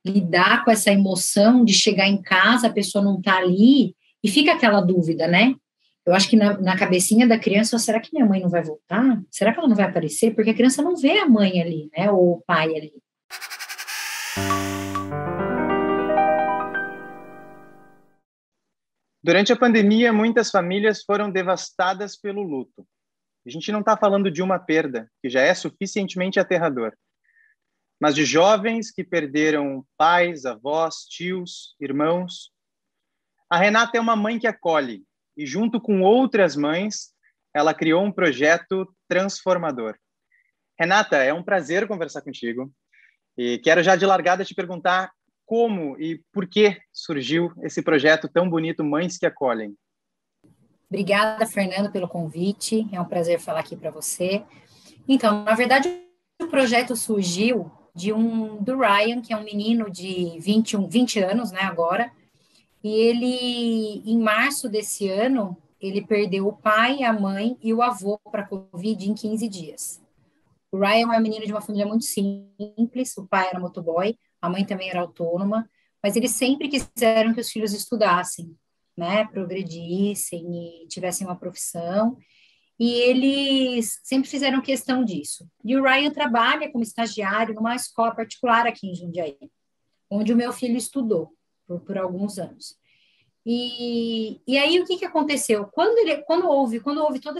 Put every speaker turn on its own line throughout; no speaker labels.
lidar com essa emoção de chegar em casa, a pessoa não tá ali, e fica aquela dúvida, né? Eu acho que na cabecinha da criança, será que minha mãe não vai voltar? Será que ela não vai aparecer? Porque a criança não vê a mãe ali, né? Ou o pai ali.
Durante a pandemia, muitas famílias foram devastadas pelo luto. A gente não está falando de uma perda, que já é suficientemente aterrador, mas de jovens que perderam pais, avós, tios, irmãos. A Renata é uma mãe que acolhe, e junto com outras mães, ela criou um projeto transformador. Renata, é um prazer conversar contigo, e quero já de largada te perguntar como e por que surgiu esse projeto tão bonito, Mães que Acolhem.
Obrigada, Fernando, pelo convite. É um prazer falar aqui para você. Então, na verdade, o projeto surgiu do Ryan, que é um menino de 20 anos, né, agora. E ele, em março desse ano, ele perdeu o pai, a mãe e o avô para a Covid em 15 dias. O Ryan é um menino de uma família muito simples, o pai era motoboy, a mãe também era autônoma, mas eles sempre quiseram que os filhos estudassem, né, progredissem e tivessem uma profissão, e eles sempre fizeram questão disso. E o Ryan trabalha como estagiário numa escola particular aqui em Jundiaí, onde o meu filho estudou por alguns anos. E aí o que aconteceu? Quando houve toda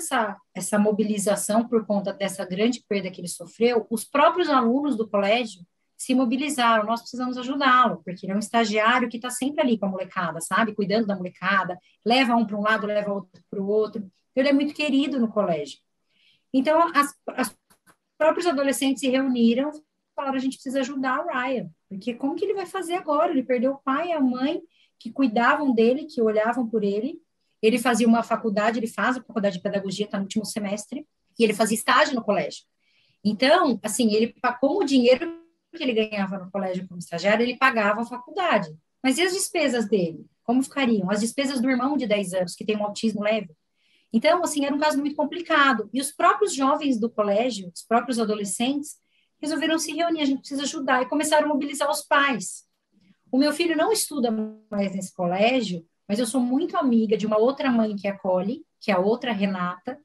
essa mobilização por conta dessa grande perda que ele sofreu, os próprios alunos do colégio se mobilizaram, nós precisamos ajudá-lo, porque ele é um estagiário que está sempre ali com a molecada, sabe? Cuidando da molecada, leva um para um lado, leva outro para o outro. Ele é muito querido no colégio. Então, as próprios adolescentes se reuniram, falaram, a gente precisa ajudar o Ryan, porque como que ele vai fazer agora? Ele perdeu o pai e a mãe, que cuidavam dele, que olhavam por ele. Ele fazia uma faculdade, ele faz a faculdade de pedagogia, está no último semestre, e ele fazia estágio no colégio. Então, assim, ele, com o dinheiro que ele ganhava no colégio como estagiário, ele pagava a faculdade. Mas e as despesas dele? Como ficariam? As despesas do irmão de 10 anos, que tem um autismo leve? Então, assim, era um caso muito complicado. E os próprios jovens do colégio, os próprios adolescentes, resolveram se reunir, a gente precisa ajudar, e começaram a mobilizar os pais. O meu filho não estuda mais nesse colégio, mas eu sou muito amiga de uma outra mãe que acolhe, que é a outra Renata,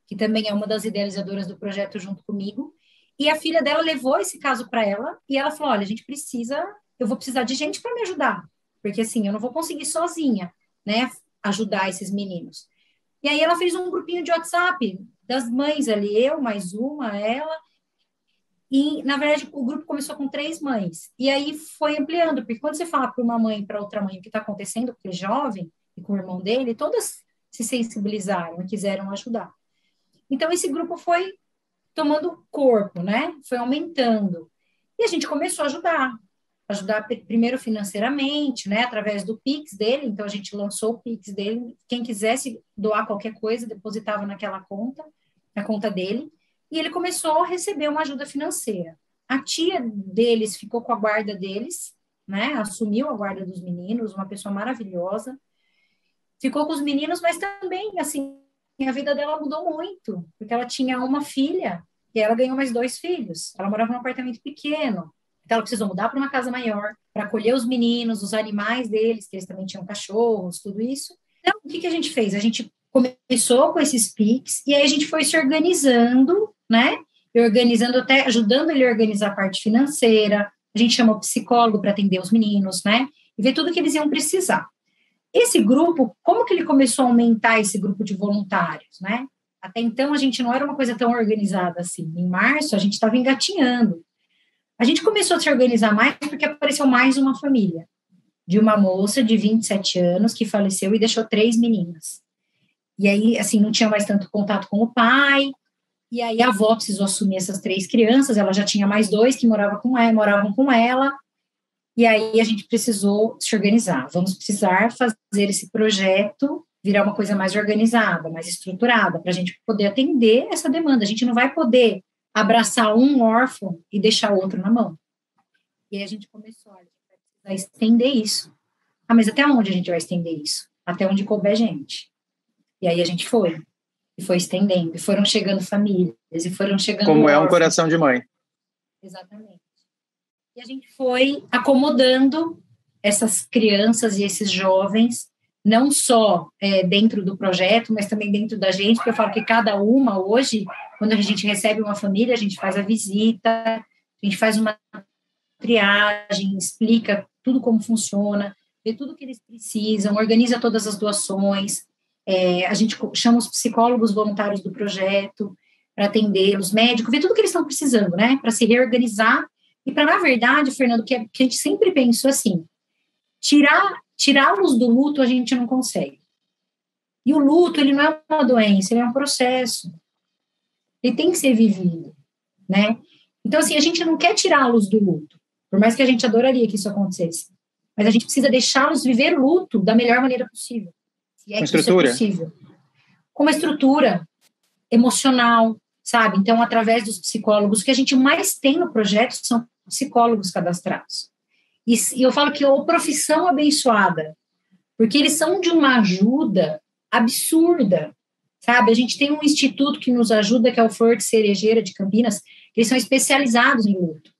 que também é uma das idealizadoras do projeto junto comigo, e a filha dela levou esse caso para ela, e ela falou, olha, eu vou precisar de gente para me ajudar, porque assim, eu não vou conseguir sozinha, né, ajudar esses meninos. E aí ela fez um grupinho de WhatsApp das mães ali, eu mais uma, ela, e, na verdade, o grupo começou com 3 mães. E aí foi ampliando, porque quando você fala para uma mãe e para outra mãe o que está acontecendo com aquele jovem e com o irmão dele, todas se sensibilizaram e quiseram ajudar. Então, esse grupo foi tomando corpo, né? Foi aumentando. E a gente começou a ajudar primeiro financeiramente, né? Através do Pix dele. Então, a gente lançou o Pix dele. Quem quisesse doar qualquer coisa, depositava naquela conta, na conta dele. E ele começou a receber uma ajuda financeira. A tia deles ficou com a guarda deles, né? Assumiu a guarda dos meninos, uma pessoa maravilhosa. Ficou com os meninos, mas também, assim, a vida dela mudou muito, porque ela tinha uma filha e ela ganhou mais 2 filhos. Ela morava num apartamento pequeno. Então, ela precisou mudar para uma casa maior, para acolher os meninos, os animais deles, que eles também tinham cachorros, tudo isso. Então, o que a gente fez? A gente começou com esses PIX e aí a gente foi se organizando, né? E organizando até, ajudando ele a organizar a parte financeira. A gente chamou psicólogo para atender os meninos, né? E ver tudo que eles iam precisar. Esse grupo, como que ele começou a aumentar esse grupo de voluntários, né? Até então, a gente não era uma coisa tão organizada assim. Em março, a gente estava engatinhando. A gente começou a se organizar mais porque apareceu mais uma família de uma moça de 27 anos que faleceu e deixou 3 meninas. E aí, assim, não tinha mais tanto contato com o pai, e aí a avó precisou assumir essas 3 crianças, ela já tinha mais 2 que moravam com ela, e aí a gente precisou se organizar. Vamos precisar fazer esse projeto virar uma coisa mais organizada, mais estruturada, para a gente poder atender essa demanda. A gente não vai poder abraçar um órfão e deixar o outro na mão. E aí a gente começou, a gente vai precisar estender isso. Ah, mas até onde a gente vai estender isso? Até onde couber gente. E aí a gente foi, e foi estendendo, e foram chegando famílias, e foram chegando
Como
órfãos.
é um coração de mãe.
Exatamente. E a gente foi acomodando essas crianças e esses jovens, não só dentro do projeto, mas também dentro da gente, porque eu falo que cada uma hoje, quando a gente recebe uma família, a gente faz a visita, a gente faz uma triagem, explica tudo como funciona, vê tudo que eles precisam, organiza todas as doações, a gente chama os psicólogos voluntários do projeto para atender, os médicos, vê tudo que eles estão precisando, né, para se reorganizar, e para, na verdade, Fernando, que a gente sempre pensou assim, tirá-los do luto a gente não consegue. E o luto, ele não é uma doença, ele é um processo. Ele tem que ser vivido, né? Então, assim, a gente não quer tirá-los do luto, por mais que a gente adoraria que isso acontecesse. Mas a gente precisa deixá-los viver o luto da melhor maneira possível. Se é que isso é possível. Com uma estrutura emocional, sabe? Então, através dos psicólogos, o que a gente mais tem no projeto são psicólogos cadastrados. E eu falo que é uma profissão abençoada, porque eles são de uma ajuda absurda, sabe? A gente tem um instituto que nos ajuda, que é o Flor de Cerejeira de Campinas, que eles são especializados em luto.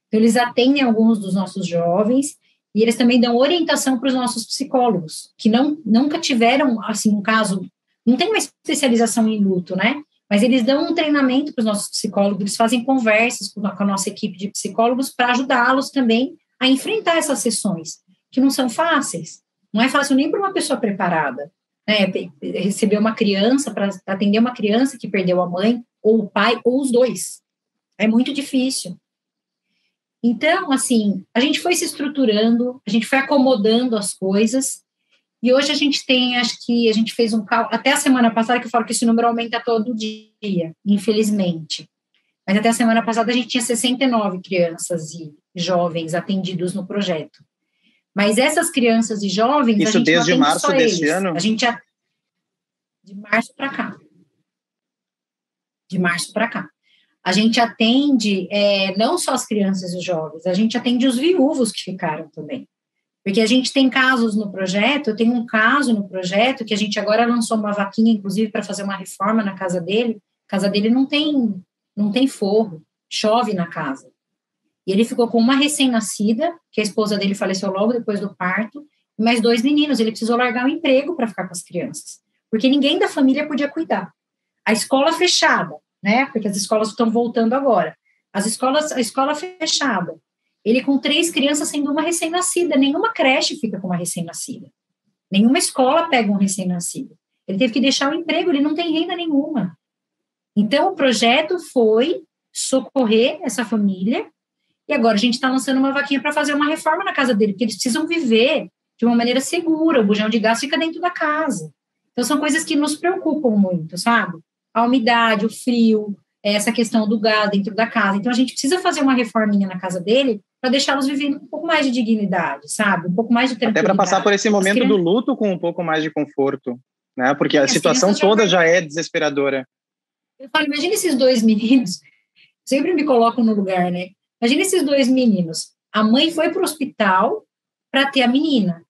Então, eles atendem alguns dos nossos jovens e eles também dão orientação para os nossos psicólogos, que nunca tiveram, assim, um caso, não tem uma especialização em luto, né? Mas eles dão um treinamento para os nossos psicólogos, eles fazem conversas com a nossa equipe de psicólogos para ajudá-los também a enfrentar essas sessões, que não são fáceis. Não é fácil nem para uma pessoa preparada, né? Receber uma criança, para atender uma criança que perdeu a mãe, ou o pai, ou os dois. É muito difícil. Então, assim, a gente foi se estruturando, a gente foi acomodando as coisas, e hoje a gente tem, acho que a gente fez um cálculo, até a semana passada, que eu falo que esse número aumenta todo dia, infelizmente. Mas até a semana passada a gente tinha 69 crianças e jovens atendidos no projeto. Mas essas crianças e jovens,
isso
a gente
desde
não
março
só
deste
eles.
ano?
A gente de março para cá. De março para cá. A gente atende não só as crianças e os jovens, a gente atende os viúvos que ficaram também. Porque a gente tem casos no projeto, eu tenho um caso no projeto que a gente agora lançou uma vaquinha, inclusive, para fazer uma reforma na casa dele. A casa dele não tem forro, chove na casa. E ele ficou com uma recém-nascida, que a esposa dele faleceu logo depois do parto, e mais 2 meninos. Ele precisou largar o emprego para ficar com as crianças, porque ninguém da família podia cuidar. A escola fechada, né? Porque as escolas estão voltando agora. A escola fechada. Ele com 3 crianças, sendo uma recém-nascida. Nenhuma creche fica com uma recém-nascida. Nenhuma escola pega um recém-nascido. Ele teve que deixar o emprego, ele não tem renda nenhuma. Então, o projeto foi socorrer essa família, e agora a gente está lançando uma vaquinha para fazer uma reforma na casa dele, porque eles precisam viver de uma maneira segura, o bujão de gás fica dentro da casa. Então, são coisas que nos preocupam muito, sabe? A umidade, o frio, essa questão do gás dentro da casa. Então, a gente precisa fazer uma reforminha na casa dele para deixá-los vivendo com um pouco mais de dignidade, sabe? Um pouco mais de tranquilidade.
Até para passar por esse momento do luto com um pouco mais de conforto, né? Porque a situação toda já é desesperadora.
Eu falo, imagina esses 2 meninos, sempre me colocam no lugar, né? Imagina esses 2 meninos. A mãe foi para o hospital para ter a menina.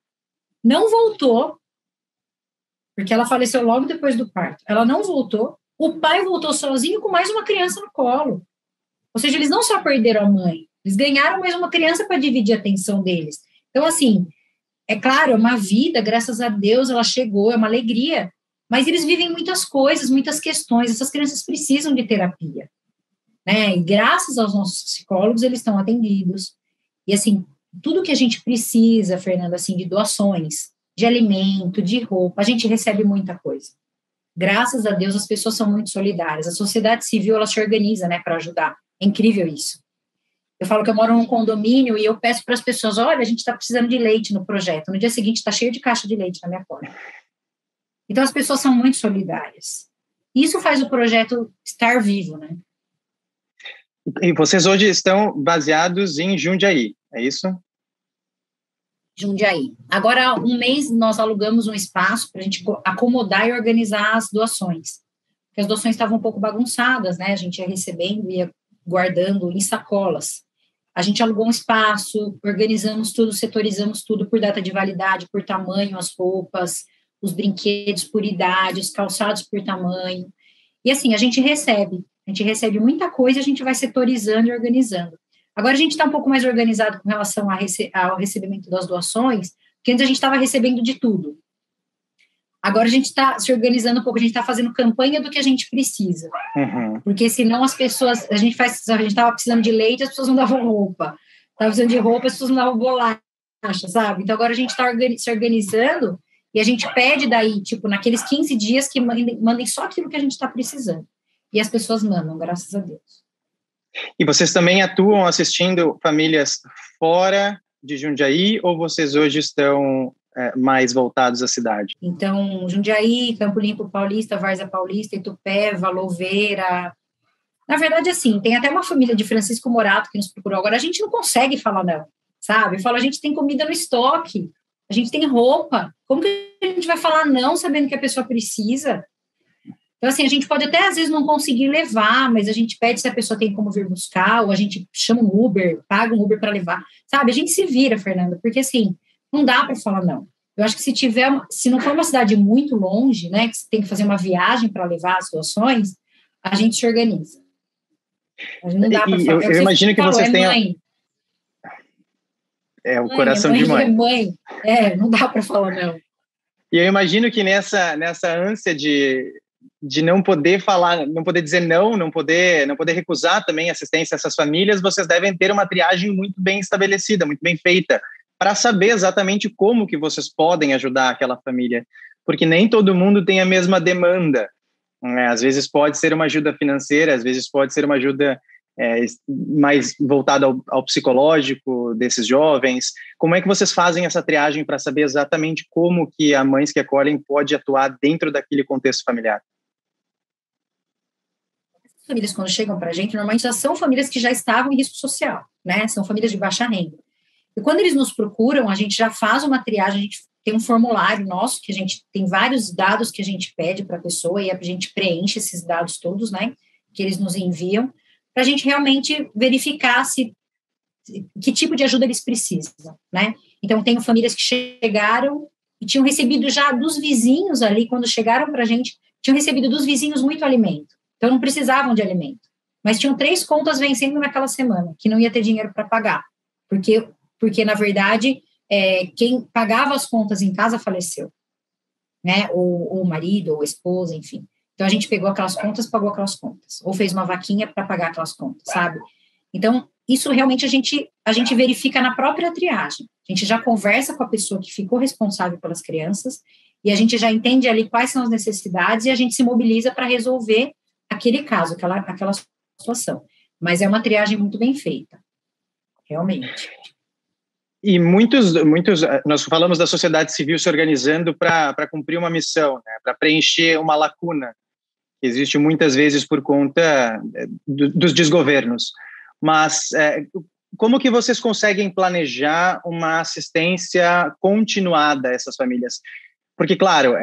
Não voltou, porque ela faleceu logo depois do parto. Ela não voltou. O pai voltou sozinho com mais uma criança no colo. Ou seja, eles não só perderam a mãe, eles ganharam mais uma criança para dividir a atenção deles. Então, assim, é claro, é uma vida, graças a Deus ela chegou, é uma alegria, mas eles vivem muitas coisas, muitas questões, essas crianças precisam de terapia, né? E graças aos nossos psicólogos, eles estão atendidos. E, assim, tudo que a gente precisa, Fernanda, assim, de doações, de alimento, de roupa, a gente recebe muita coisa. Graças a Deus, as pessoas são muito solidárias. A sociedade civil, ela se organiza, né, para ajudar. É incrível isso. Eu falo que eu moro num condomínio e eu peço para as pessoas, olha, a gente está precisando de leite no projeto. No dia seguinte, está cheio de caixa de leite na minha porta. Então, as pessoas são muito solidárias. Isso faz o projeto estar vivo, né?
E vocês hoje estão baseados em Jundiaí, é isso?
Jundiaí. Agora, um mês, nós alugamos um espaço para a gente acomodar e organizar as doações. Porque as doações estavam um pouco bagunçadas, né? A gente ia recebendo e ia guardando em sacolas. A gente alugou um espaço, organizamos tudo, setorizamos tudo por data de validade, por tamanho, as roupas, os brinquedos por idade, os calçados por tamanho. E assim, a gente recebe muita coisa, a gente vai setorizando e organizando. Agora a gente está um pouco mais organizado com relação ao recebimento das doações, porque antes a gente estava recebendo de tudo. Agora a gente está se organizando um pouco, a gente está fazendo campanha do que a gente precisa.
Uhum.
Porque senão as pessoas, a gente estava precisando de leite, as pessoas não davam roupa. Estava precisando de roupa, as pessoas não davam bolacha, sabe? Então agora a gente está se organizando e a gente pede daí, tipo, naqueles 15 dias que mandem só aquilo que a gente está precisando. E as pessoas mandam, graças a Deus.
E vocês também atuam assistindo famílias fora de Jundiaí ou vocês hoje estão mais voltados à cidade?
Então, Jundiaí, Campo Limpo Paulista, Várzea Paulista, Itupeva, Louveira. Na verdade, assim, tem até uma família de Francisco Morato que nos procurou. Agora, a gente não consegue falar não, sabe? Eu falo, a gente tem comida no estoque, a gente tem roupa. Como que a gente vai falar não sabendo que a pessoa precisa? Então, assim, a gente pode até, às vezes, não conseguir levar, mas a gente pede se a pessoa tem como vir buscar, ou a gente chama um Uber, paga um Uber para levar. Sabe? A gente se vira, Fernanda, porque, assim, não dá para falar não. Eu acho que se não for uma cidade muito longe, né, que você tem que fazer uma viagem para levar as doações, a gente se organiza. A gente não dá para falar.
Eu imagino que vocês tenham... o coração de mãe.
Mãe. Não dá para falar não.
E eu imagino que nessa ânsia de não poder falar, não poder dizer não poder recusar também assistência a essas famílias, vocês devem ter uma triagem muito bem estabelecida, muito bem feita, para saber exatamente como que vocês podem ajudar aquela família, porque nem todo mundo tem a mesma demanda, né? Às vezes pode ser uma ajuda financeira, às vezes pode ser uma ajuda mais voltada ao psicológico desses jovens. Como é que vocês fazem essa triagem para saber exatamente como que a Mães que Acolhem pode atuar dentro daquele contexto familiar?
As famílias, quando chegam para a gente, normalmente já são famílias que já estavam em risco social, né? São famílias de baixa renda. E quando eles nos procuram, a gente já faz uma triagem, a gente tem um formulário nosso, que a gente tem vários dados que a gente pede para a pessoa, e a gente preenche esses dados todos, né, que eles nos enviam, para a gente realmente verificar que tipo de ajuda eles precisam, né? Então, tenho famílias que chegaram e tinham recebido já dos vizinhos ali, quando chegaram para a gente, tinham recebido dos vizinhos muito alimento, então não precisavam de alimento, mas tinham 3 contas vencendo naquela semana, que não ia ter dinheiro para pagar, porque, na verdade, quem pagava as contas em casa faleceu, né? Ou o marido, ou a esposa, enfim. Então, a gente pegou aquelas contas, pagou aquelas contas. Ou fez uma vaquinha para pagar aquelas contas, sabe? Então, isso realmente a gente verifica na própria triagem. A gente já conversa com a pessoa que ficou responsável pelas crianças e a gente já entende ali quais são as necessidades e a gente se mobiliza para resolver aquele caso, aquela situação. Mas é uma triagem muito bem feita, realmente.
E muitos, nós falamos da sociedade civil se organizando para cumprir uma missão, né, para preencher uma lacuna que existe muitas vezes por conta dos desgovernos. Mas como que vocês conseguem planejar uma assistência continuada a essas famílias? Porque, claro,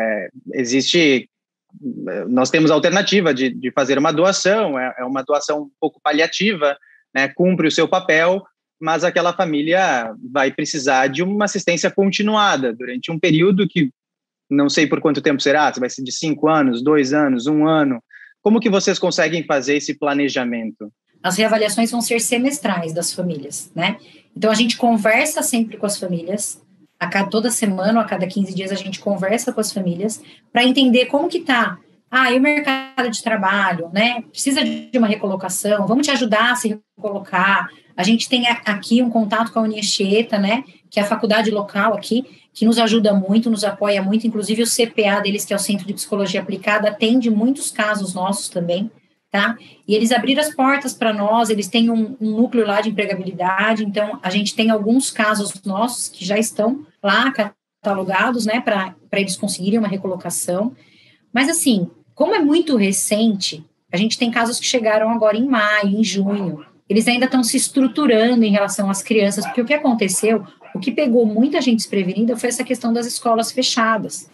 nós temos a alternativa de fazer uma doação, é uma doação um pouco paliativa, né, cumpre o seu papel, mas aquela família vai precisar de uma assistência continuada durante um período que não sei por quanto tempo será, se vai ser de 5 anos, 2 anos, 1 ano. Como que vocês conseguem fazer esse planejamento?
As reavaliações vão ser semestrais das famílias, né? Então, a gente conversa sempre com as famílias, toda semana, ou a cada 15 dias, a gente conversa com as famílias para entender como que está. E o mercado de trabalho, né? Precisa de uma recolocação, vamos te ajudar a se recolocar. A gente tem aqui um contato com a Unianchieta, né? Que é a faculdade local aqui, que nos ajuda muito, nos apoia muito, inclusive o CPA deles, que é o Centro de Psicologia Aplicada, atende muitos casos nossos também, tá? E eles abriram as portas para nós, eles têm um núcleo lá de empregabilidade, então a gente tem alguns casos nossos que já estão lá catalogados, né, para eles conseguirem uma recolocação. Mas assim, como é muito recente, a gente tem casos que chegaram agora em maio, em junho, eles ainda estão se estruturando em relação às crianças, porque o que aconteceu, o que pegou muita gente desprevenida foi essa questão das escolas fechadas,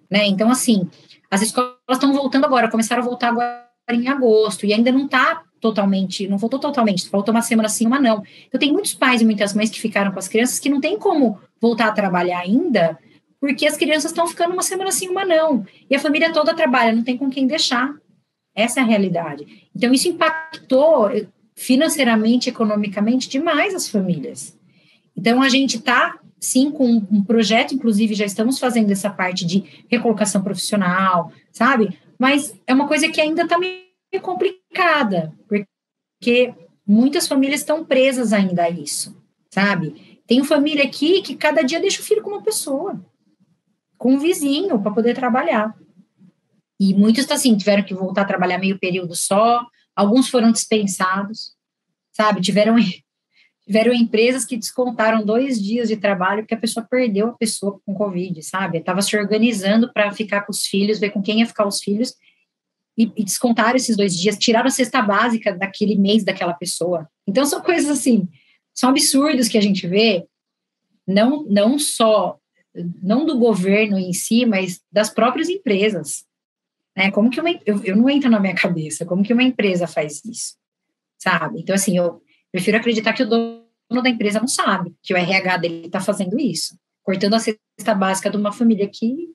né? Então, assim, as escolas estão voltando agora, começaram a voltar agora em agosto, e ainda não voltou totalmente, faltou uma semana sim, uma não. Então, tem muitos pais e muitas mães que ficaram com as crianças que não tem como voltar a trabalhar ainda, porque as crianças estão ficando uma semana sim, uma não, e a família toda trabalha, não tem com quem deixar. Essa é a realidade. Então, isso impactou. financeiramente, economicamente, demais as famílias. Então, a gente está, sim, com um projeto, inclusive, já estamos fazendo essa parte de recolocação profissional, sabe? Mas é uma coisa que ainda está meio complicada, porque muitas famílias estão presas ainda a isso, sabe? Tem família aqui que cada dia deixa o filho com uma pessoa, com um vizinho, para poder trabalhar. E muitos, assim, tiveram que voltar a trabalhar meio período só, alguns foram dispensados, sabe? Tiveram empresas que descontaram 2 dias de trabalho porque a pessoa perdeu a pessoa com Covid, sabe? Estava se organizando para ficar com os filhos, ver com quem ia ficar os filhos, e descontaram esses 2 dias, tiraram a cesta básica daquele mês daquela pessoa. Então, são coisas assim, são absurdos que a gente vê, não só, não do governo em si, mas das próprias empresas. Né? Como que eu não entro na minha cabeça, como que uma empresa faz isso, sabe? Então, assim, eu prefiro acreditar que o dono da empresa não sabe que o RH dele está fazendo isso, cortando a cesta básica de uma família que,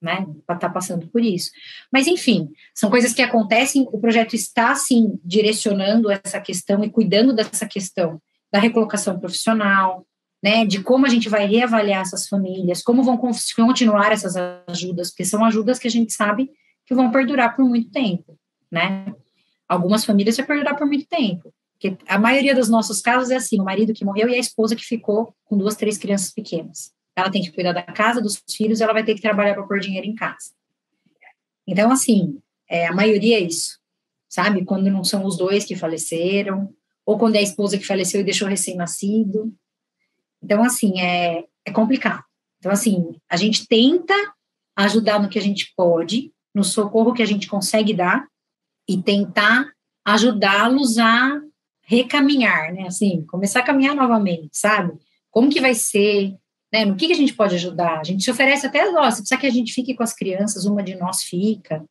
né, está passando por isso. Mas, enfim, são coisas que acontecem, o projeto está, sim, direcionando essa questão e cuidando dessa questão da recolocação profissional, né, de como a gente vai reavaliar essas famílias, como vão continuar essas ajudas, porque são ajudas que a gente sabe que vão perdurar por muito tempo, né? Algumas famílias vão perdurar por muito tempo, porque a maioria dos nossos casos é assim, o marido que morreu e a esposa que ficou com 2, 3 crianças pequenas. Ela tem que cuidar da casa, dos filhos, ela vai ter que trabalhar para pôr dinheiro em casa. Então, assim, a maioria é isso, sabe? Quando não são os 2 que faleceram, ou quando é a esposa que faleceu e deixou recém-nascido. Então, assim, é complicado. Então, assim, a gente tenta ajudar no que a gente pode, no socorro que a gente consegue dar, e tentar ajudá-los a recaminhar, né? Assim, começar a caminhar novamente, sabe? Como que vai ser, né? No que a gente pode ajudar? A gente se oferece até, se precisa que a gente fique com as crianças, uma de nós fica,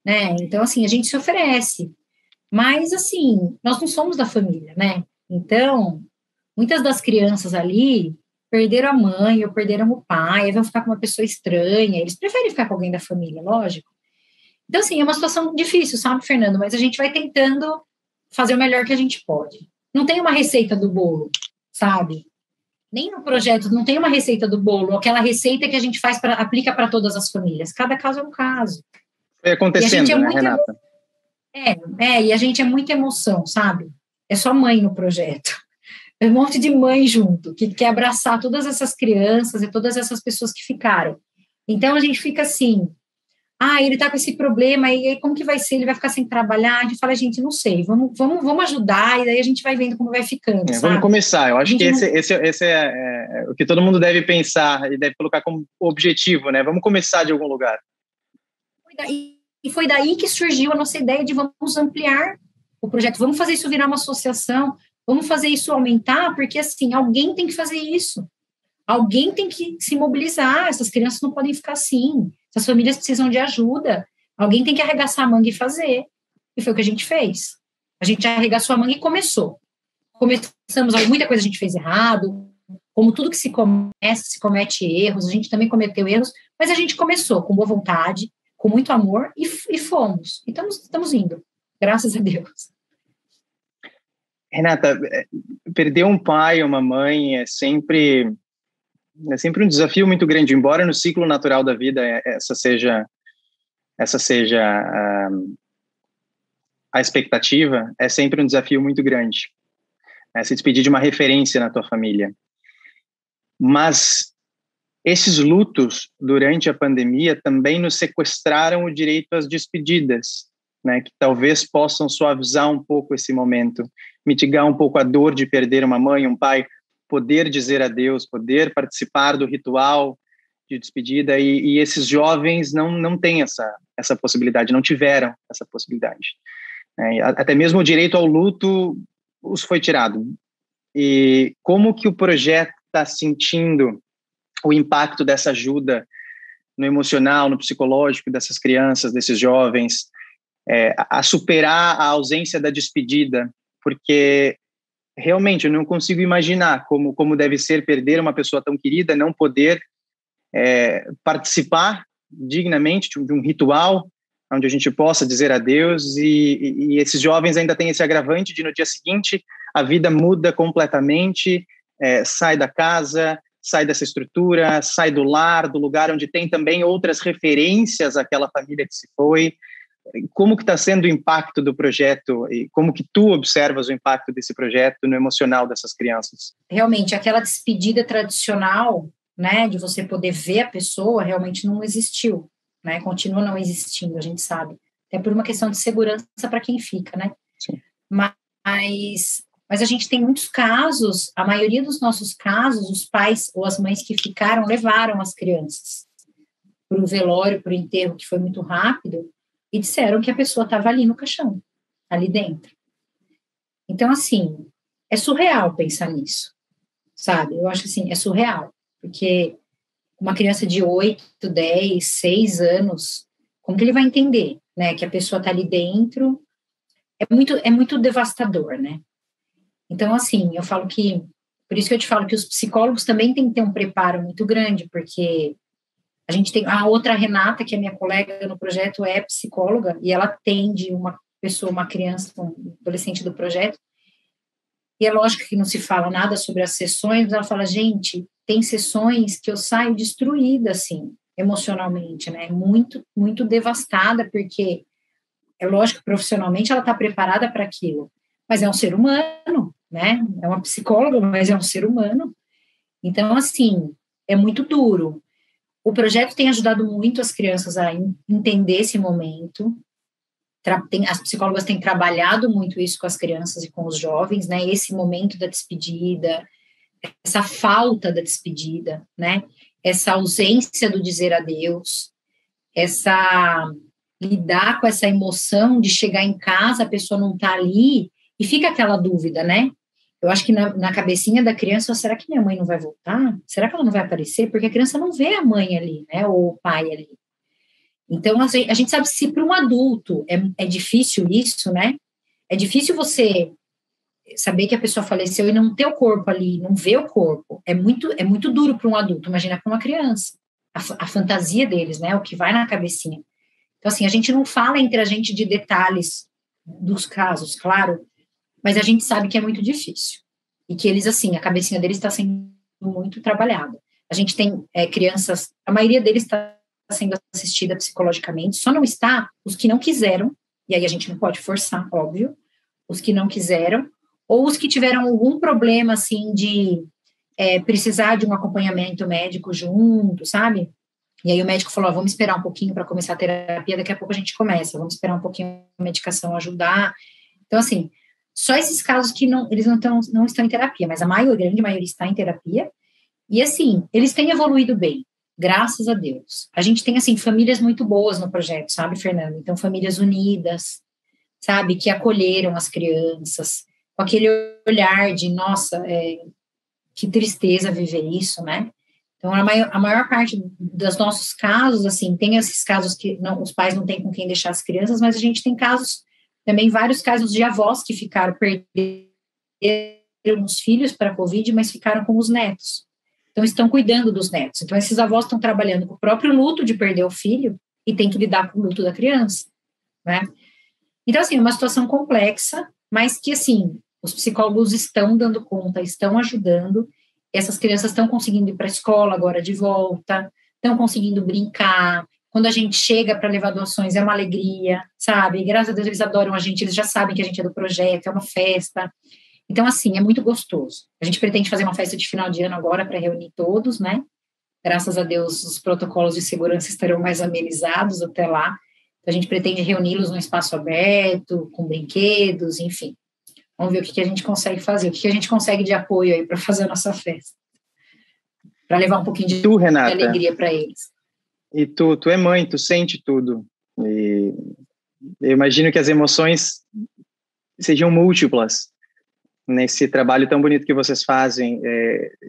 né? Então, assim, a gente se oferece. Mas, assim, nós não somos da família, né? Então, muitas das crianças ali perderam a mãe ou perderam o pai, aí vão ficar com uma pessoa estranha, eles preferem ficar com alguém da família, lógico. Então, assim, é uma situação difícil, sabe, Fernando? Mas a gente vai tentando fazer o melhor que a gente pode. Não tem uma receita do bolo, sabe? Nem no projeto não tem uma receita do bolo, aquela receita que a gente aplica para todas as famílias. Cada caso é um caso.
Foi acontecendo, né, Renata?
E a gente é muita emoção, sabe? É só mãe no projeto. É um monte de mãe junto, que quer abraçar todas essas crianças e todas essas pessoas que ficaram. Então, a gente fica assim, ele tá com esse problema, e aí como que vai ser? Ele vai ficar sem trabalhar? A gente fala, gente, não sei, vamos ajudar, e daí a gente vai vendo como vai ficando, sabe?
Vamos começar, eu acho que esse é o que todo mundo deve pensar e deve colocar como objetivo, né? Vamos começar de algum lugar.
Foi daí que surgiu a nossa ideia de vamos ampliar o projeto, vamos fazer isso virar uma associação, vamos fazer isso aumentar, porque, assim, alguém tem que fazer isso. Alguém tem que se mobilizar, essas crianças não podem ficar assim, essas famílias precisam de ajuda, alguém tem que arregaçar a manga e fazer. E foi o que a gente fez. A gente arregaçou a manga e começou. Começamos, muita coisa a gente fez errado, como tudo que se começa, se comete erros, a gente também cometeu erros, mas a gente começou com boa vontade, com muito amor, e fomos. E estamos indo, graças a Deus.
Renata, perder um pai ou uma mãe é sempre um desafio muito grande, embora no ciclo natural da vida essa seja a expectativa, é sempre um desafio muito grande, né? Se despedir de uma referência na tua família. Mas esses lutos durante a pandemia também nos sequestraram o direito às despedidas, né? Que talvez possam suavizar um pouco esse momento, mitigar um pouco a dor de perder uma mãe, um pai, poder dizer adeus, poder participar do ritual de despedida, e esses jovens não têm essa possibilidade, não tiveram essa possibilidade. Até mesmo o direito ao luto os foi tirado. E como que o projeto está sentindo o impacto dessa ajuda no emocional, no psicológico dessas crianças, desses jovens, a superar a ausência da despedida, porque realmente eu não consigo imaginar como deve ser perder uma pessoa tão querida, não poder participar dignamente de um ritual onde a gente possa dizer adeus, e esses jovens ainda têm esse agravante de no dia seguinte a vida muda completamente, sai da casa, sai dessa estrutura, sai do lar, do lugar onde tem também outras referências àquela família que se foi. Como que está sendo o impacto do projeto e como que tu observas o impacto desse projeto no emocional dessas crianças?
Realmente, aquela despedida tradicional, né, de você poder ver a pessoa, realmente não existiu, né, continua não existindo, a gente sabe, até por uma questão de segurança para quem fica, né?
Sim.
Mas a gente tem muitos casos, a maioria dos nossos casos, os pais ou as mães que ficaram levaram as crianças para o velório, para o enterro, que foi muito rápido, e disseram que a pessoa estava ali no caixão, ali dentro. Então, assim, é surreal pensar nisso, sabe? Eu acho assim, é surreal, porque uma criança de 8, 10, 6 anos, como que ele vai entender, né, que a pessoa está ali dentro? É muito devastador, né? Então, assim, eu falo que, por isso que eu te falo que os psicólogos também têm que ter um preparo muito grande, porque a gente tem a outra Renata, que é minha colega no projeto, é psicóloga, e ela atende uma pessoa, uma criança, um adolescente do projeto, e é lógico que não se fala nada sobre as sessões, mas ela fala, gente, tem sessões que eu saio destruída, assim, emocionalmente, né, muito, muito devastada, porque é lógico que profissionalmente ela está preparada para aquilo, mas é um ser humano, né, é uma psicóloga, mas é um ser humano, então, assim, é muito duro. O projeto tem ajudado muito as crianças a entender esse momento. As psicólogas têm trabalhado muito isso com as crianças e com os jovens, né? Esse momento da despedida, essa falta da despedida, né? Essa ausência do dizer adeus, essa lidar com essa emoção de chegar em casa, a pessoa não tá ali e fica aquela dúvida, né? Eu acho que na cabecinha da criança, será que minha mãe não vai voltar? Será que ela não vai aparecer? Porque a criança não vê a mãe ali, né? Ou o pai ali. Então, a gente sabe se para um adulto é difícil isso, né? É difícil você saber que a pessoa faleceu e não ter o corpo ali, não ver o corpo. É muito duro para um adulto, imagina para uma criança. A fantasia deles, né? O que vai na cabecinha. Então, assim, a gente não fala entre a gente de detalhes dos casos, claro, mas a gente sabe que é muito difícil. E que eles, assim, a cabecinha deles está sendo muito trabalhada. A gente tem crianças, a maioria deles está sendo assistida psicologicamente, só não está os que não quiseram, e aí a gente não pode forçar, óbvio, os que não quiseram, ou os que tiveram algum problema, assim, de precisar de um acompanhamento médico junto, sabe? E aí o médico falou, vamos esperar um pouquinho para começar a terapia, daqui a pouco a gente começa, vamos esperar um pouquinho a medicação ajudar. Então, assim, só esses casos que eles não estão em terapia, mas a grande maioria está em terapia, e assim, eles têm evoluído bem, graças a Deus. A gente tem, assim, famílias muito boas no projeto, sabe, Fernando? Então, famílias unidas, sabe, que acolheram as crianças, com aquele olhar de, nossa, que tristeza viver isso, né? Então, a maior parte dos nossos casos, assim, tem esses casos que os pais não têm com quem deixar as crianças, mas a gente tem casos, também vários casos de avós que perderam os filhos para a Covid, mas ficaram com os netos. Então, estão cuidando dos netos. Então, esses avós estão trabalhando com o próprio luto de perder o filho e tem que lidar com o luto da criança, né? Então, assim, é uma situação complexa, mas que, assim, os psicólogos estão dando conta, estão ajudando, essas crianças estão conseguindo ir para a escola agora de volta, estão conseguindo brincar, quando a gente chega para levar doações é uma alegria, sabe? E, graças a Deus eles adoram a gente, eles já sabem que a gente é do projeto, é uma festa. Então, assim, é muito gostoso. A gente pretende fazer uma festa de final de ano agora para reunir todos, né? Graças a Deus os protocolos de segurança estarão mais amenizados até lá. Então, a gente pretende reuni-los num espaço aberto, com brinquedos, enfim. Vamos ver o que a gente consegue fazer, o que a gente consegue de apoio aí para fazer a nossa festa. Para levar um pouquinho de
Renata,
alegria para eles.
E tu é mãe, tu sente tudo. E eu imagino que as emoções sejam múltiplas nesse trabalho tão bonito que vocês fazem.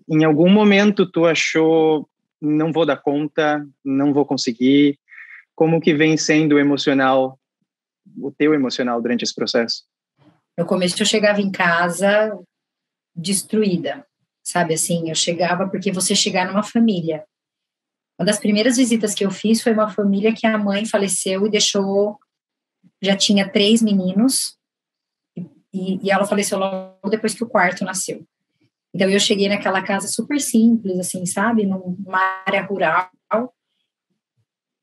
Em algum momento tu achou, não vou dar conta, não vou conseguir? Como que vem sendo o teu emocional durante esse processo?
No começo eu chegava em casa destruída, sabe assim, eu chegava porque você chegar numa família Uma das primeiras visitas que eu fiz foi uma família que a mãe faleceu e deixou, já tinha 3 meninos, e ela faleceu logo depois que o quarto nasceu. Então, eu cheguei naquela casa super simples, assim, sabe? Numa área rural,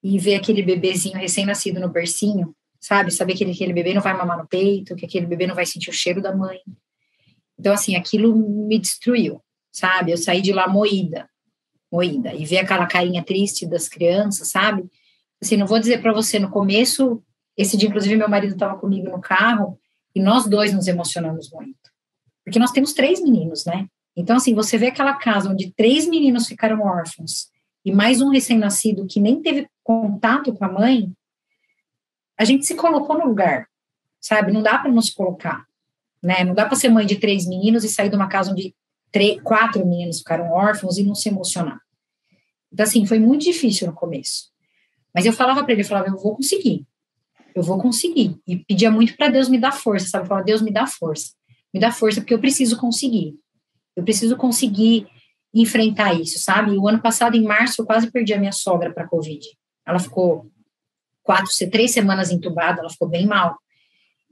e ver aquele bebezinho recém-nascido no bercinho, sabe? Saber que aquele bebê não vai mamar no peito, que aquele bebê não vai sentir o cheiro da mãe. Então, assim, aquilo me destruiu, sabe? Eu saí de lá moída. E ver aquela carinha triste das crianças, sabe? Assim, não vou dizer para você, no começo, esse dia, inclusive, meu marido estava comigo no carro, e nós dois nos emocionamos muito. Porque nós temos 3 meninos, né? Então, assim, você vê aquela casa onde 3 meninos ficaram órfãos, e mais um recém-nascido que nem teve contato com a mãe, a gente se colocou no lugar, sabe? Não dá para nos colocar, né? Não dá para ser mãe de 3 meninos e sair de uma casa onde 4 meninos ficaram órfãos e não se emocionar. Então, assim, foi muito difícil no começo. Mas eu falava para ele, eu falava, eu vou conseguir. E pedia muito para Deus me dar força, sabe? Eu falava, Deus me dá força. Me dá força porque eu preciso conseguir. Eu preciso conseguir enfrentar isso, sabe? O ano passado, em março, eu quase perdi a minha sogra para a Covid. Ela ficou 3 semanas entubada, ela ficou bem mal.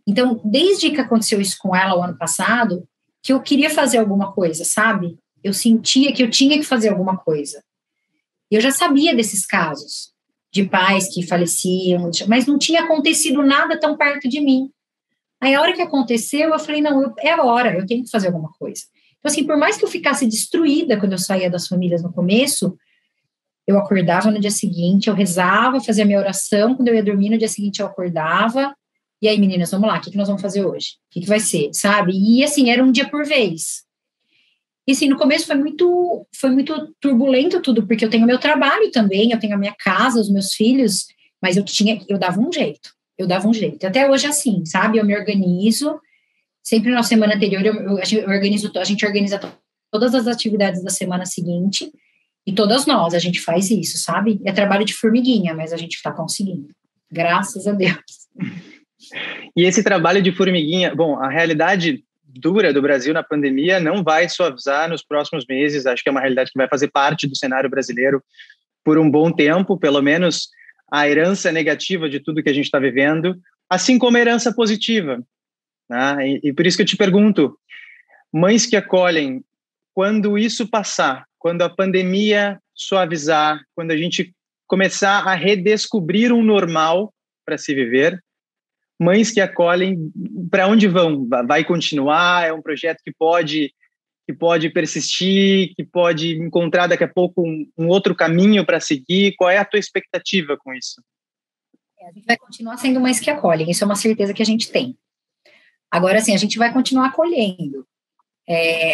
Então, desde que aconteceu isso com ela o ano passado, que eu queria fazer alguma coisa, sabe? Eu sentia que eu tinha que fazer alguma coisa. E eu já sabia desses casos, de pais que faleciam, mas não tinha acontecido nada tão perto de mim. Aí, a hora que aconteceu, eu falei, não, é a hora, eu tenho que fazer alguma coisa. Então, assim, por mais que eu ficasse destruída quando eu saía das famílias no começo, eu acordava no dia seguinte, eu rezava, fazia minha oração, quando eu ia dormir, no dia seguinte eu acordava, e aí, meninas, vamos lá, o que nós vamos fazer hoje? O que vai ser, sabe? E, assim, era um dia por vez. E, assim, no começo foi muito turbulento tudo, porque eu tenho meu trabalho também, eu tenho a minha casa, os meus filhos, mas eu dava um jeito. Até hoje, assim, sabe? Eu me organizo. Sempre na semana anterior, a gente organiza todas as atividades da semana seguinte, e todas nós, a gente faz isso, sabe? É trabalho de formiguinha, mas a gente está conseguindo. Graças a Deus.
E esse trabalho de formiguinha, bom, a realidade dura do Brasil na pandemia não vai suavizar nos próximos meses, acho que é uma realidade que vai fazer parte do cenário brasileiro por um bom tempo, pelo menos a herança negativa de tudo que a gente está vivendo, assim como a herança positiva. Né? E por isso que eu te pergunto, mães que acolhem, quando isso passar, quando a pandemia suavizar, quando a gente começar a redescobrir um normal para se viver, mães que acolhem, para onde vão? Vai continuar? É um projeto que pode persistir, que pode encontrar daqui a pouco um outro caminho para seguir? Qual é a tua expectativa com isso?
A gente vai continuar sendo mães que acolhem, isso é uma certeza que a gente tem. Agora, assim, a gente vai continuar acolhendo.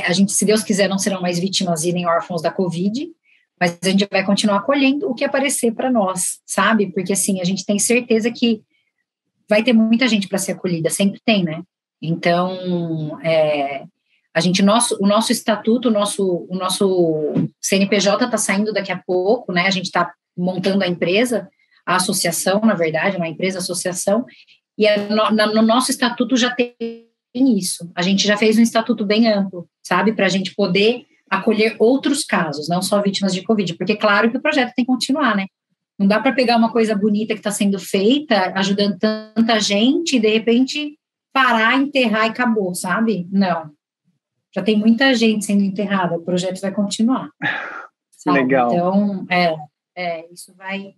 A gente, se Deus quiser, não serão mais vítimas e nem órfãos da Covid, mas a gente vai continuar acolhendo o que aparecer para nós, sabe? Porque, assim, a gente tem certeza que vai ter muita gente para ser acolhida, sempre tem, né? Então, o nosso estatuto, o nosso CNPJ está saindo daqui a pouco, né? A gente está montando a associação, na verdade, uma empresa-associação, e no nosso estatuto já tem isso. A gente já fez um estatuto bem amplo, sabe? Para a gente poder acolher outros casos, não só vítimas de Covid, porque claro que o projeto tem que continuar, né? Não dá para pegar uma coisa bonita que está sendo feita, ajudando tanta gente, e de repente parar, enterrar e acabou, sabe? Não. Já tem muita gente sendo enterrada, o projeto vai continuar. Sabe?
Legal.
Então, isso vai...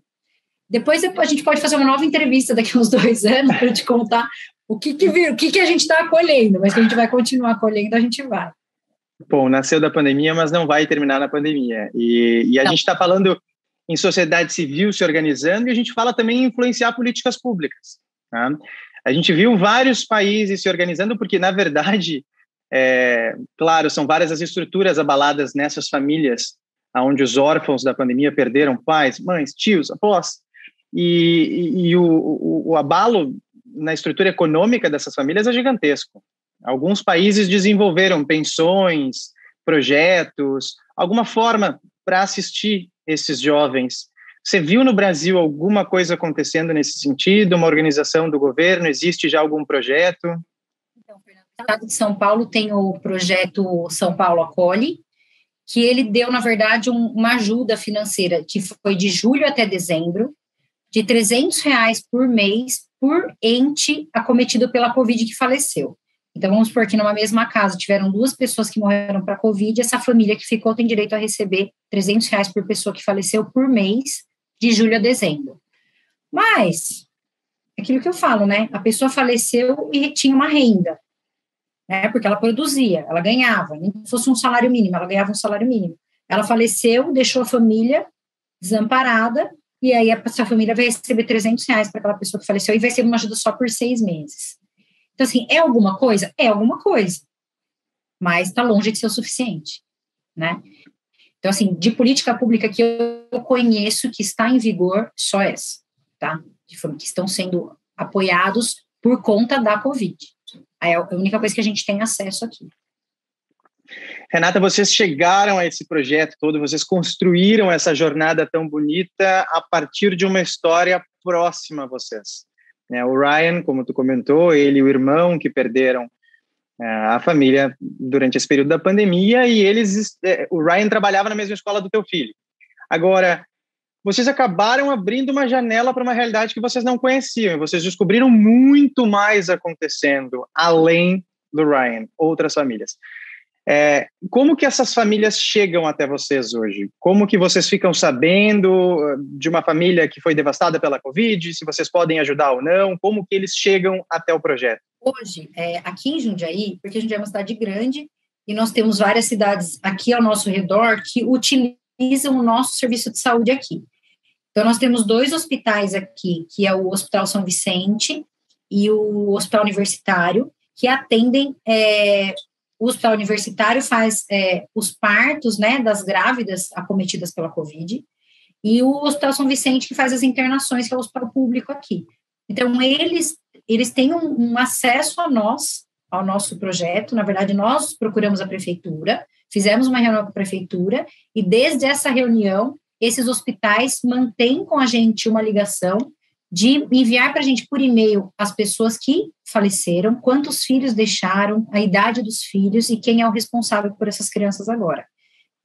Depois a gente pode fazer uma nova entrevista daqui a uns 2 anos para te contar o que a gente está acolhendo, mas que a gente vai continuar acolhendo, a gente vai.
Bom, nasceu da pandemia, mas não vai terminar na pandemia. E a gente está falando em sociedade civil se organizando, e a gente fala também em influenciar políticas públicas. Tá? A gente viu vários países se organizando, porque, na verdade, claro, são várias as estruturas abaladas nessas famílias, onde os órfãos da pandemia perderam pais, mães, tios, avós, e o abalo na estrutura econômica dessas famílias é gigantesco. Alguns países desenvolveram pensões, projetos, alguma forma para assistir esses jovens. Você viu no Brasil alguma coisa acontecendo nesse sentido? Uma organização do governo? Existe já algum projeto?
Então, Fernando, o Estado de São Paulo tem o projeto São Paulo Acolhe, que ele deu, na verdade, uma ajuda financeira, que foi de julho até dezembro, de R$ 300 por mês por ente acometido pela Covid que faleceu. Então, vamos supor que numa mesma casa tiveram 2 pessoas que morreram para a Covid, essa família que ficou tem direito a receber R$ 300 por pessoa que faleceu por mês, de julho a dezembro. Mas, aquilo que eu falo, né? A pessoa faleceu e tinha uma renda, né? Porque ela produzia, ela ganhava, nem que fosse um salário mínimo, ela ganhava um salário mínimo. Ela faleceu, deixou a família desamparada, e aí essa família vai receber R$ 300 para aquela pessoa que faleceu e vai ser uma ajuda só por 6 meses. Então, assim, é alguma coisa? É alguma coisa, mas está longe de ser o suficiente, né? Então, assim, de política pública que eu conheço que está em vigor, só essa, tá? Que estão sendo apoiados por conta da Covid. É a única coisa que a gente tem acesso aqui.
Renata, vocês chegaram a esse projeto todo, vocês construíram essa jornada tão bonita a partir de uma história próxima a vocês. O Ryan, como tu comentou, ele e o irmão que perderam a família durante esse período da pandemia, e o Ryan trabalhava na mesma escola do teu filho. Agora, vocês acabaram abrindo uma janela para uma realidade que vocês não conheciam, e vocês descobriram muito mais acontecendo além do Ryan, outras famílias. Como que essas famílias chegam até vocês hoje? Como que vocês ficam sabendo de uma família que foi devastada pela Covid, se vocês podem ajudar ou não? Como que eles chegam até o projeto?
Hoje, aqui em Jundiaí, porque Jundiaí é uma cidade grande, e nós temos várias cidades aqui ao nosso redor que utilizam o nosso serviço de saúde aqui. Então, nós temos 2 hospitais aqui, que é o Hospital São Vicente e o Hospital Universitário, que atendem... O Hospital Universitário faz os partos, né, das grávidas acometidas pela Covid, e o Hospital São Vicente que faz as internações, que é o hospital público aqui. Então, eles têm um acesso a nós, ao nosso projeto. Na verdade, nós procuramos a prefeitura, fizemos uma reunião com a prefeitura, e desde essa reunião, esses hospitais mantêm com a gente uma ligação de enviar para a gente por e-mail as pessoas que faleceram, quantos filhos deixaram, a idade dos filhos e quem é o responsável por essas crianças agora.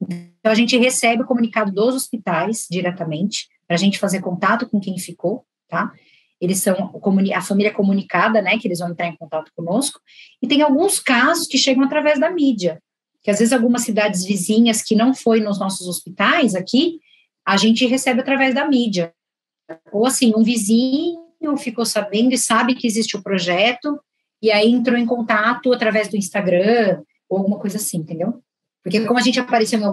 Então, a gente recebe o comunicado dos hospitais diretamente, para a gente fazer contato com quem ficou, tá? Eles são a família comunicada, né, que eles vão entrar em contato conosco, e tem alguns casos que chegam através da mídia, que às vezes algumas cidades vizinhas que não foi nos nossos hospitais aqui, a gente recebe através da mídia. Ou assim, um vizinho ficou sabendo e sabe que existe o projeto, e aí entrou em contato através do Instagram, ou alguma coisa assim, entendeu? Porque como a gente apareceu em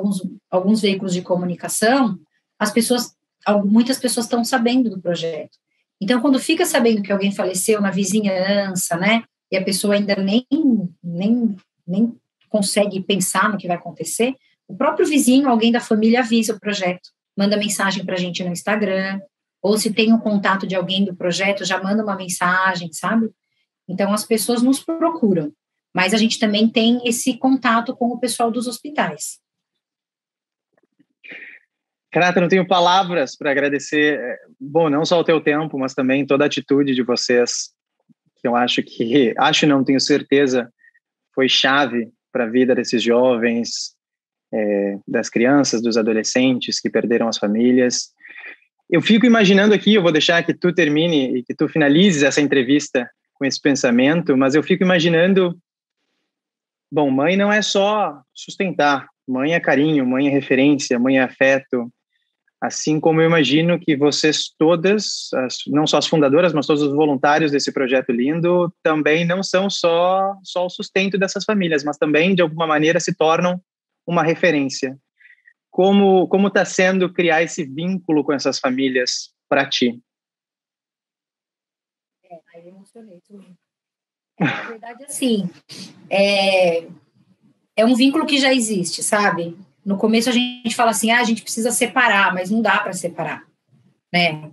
alguns veículos de comunicação, muitas pessoas estão sabendo do projeto. Então, quando fica sabendo que alguém faleceu na vizinhança, né, e a pessoa ainda nem consegue pensar no que vai acontecer, o próprio vizinho, alguém da família avisa o projeto, manda mensagem para a gente no Instagram, ou se tem um contato de alguém do projeto, já manda uma mensagem, sabe? Então, as pessoas nos procuram, mas a gente também tem esse contato com o pessoal dos hospitais.
Renata, não tenho palavras para agradecer, não só o teu tempo, mas também toda a atitude de vocês, que eu tenho certeza, foi chave para a vida desses jovens, das crianças, dos adolescentes que perderam as famílias. Eu fico imaginando aqui, eu vou deixar que tu termine e que tu finalizes essa entrevista com esse pensamento, mas eu fico imaginando, mãe não é só sustentar, mãe é carinho, mãe é referência, mãe é afeto, assim como eu imagino que vocês todas, não só as fundadoras, mas todos os voluntários desse projeto lindo, também não são só o sustento dessas famílias, mas também, de alguma maneira, se tornam uma referência. Como está sendo criar esse vínculo com essas famílias para ti?
Aí eu emocionei tudo. Na verdade, assim, é um vínculo que já existe, sabe? No começo a gente fala assim, a gente precisa separar, mas não dá para separar, né?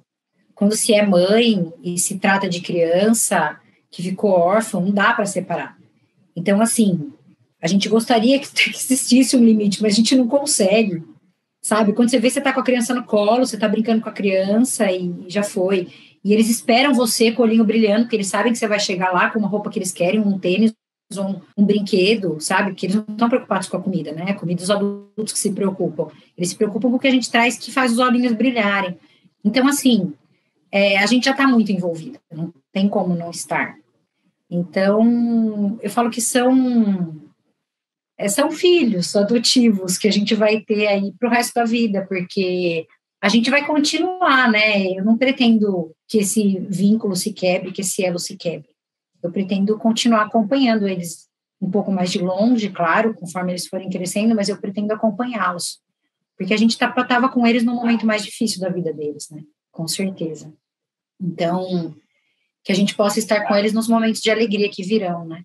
Quando se é mãe e se trata de criança que ficou órfã, não dá para separar. Então, assim, a gente gostaria que existisse um limite, mas a gente não consegue, sabe? Quando você vê, você tá com a criança no colo, você tá brincando com a criança e já foi. E eles esperam você com o olhinho brilhando, porque eles sabem que você vai chegar lá com uma roupa que eles querem, um tênis, um brinquedo, sabe? Porque eles não estão preocupados com a comida, né? A comida dos adultos que se preocupam. Eles se preocupam com o que a gente traz que faz os olhinhos brilharem. Então, assim, a gente já está muito envolvida, não tem como não estar. Então, eu falo que são filhos adotivos que a gente vai ter aí para o resto da vida, porque a gente vai continuar, né? Eu não pretendo que esse vínculo se quebre, que esse elo se quebre. Eu pretendo continuar acompanhando eles um pouco mais de longe, claro, conforme eles forem crescendo, mas eu pretendo acompanhá-los, porque a gente estava com eles no momento mais difícil da vida deles, né? Com certeza. Então, que a gente possa estar com eles nos momentos de alegria que virão, né?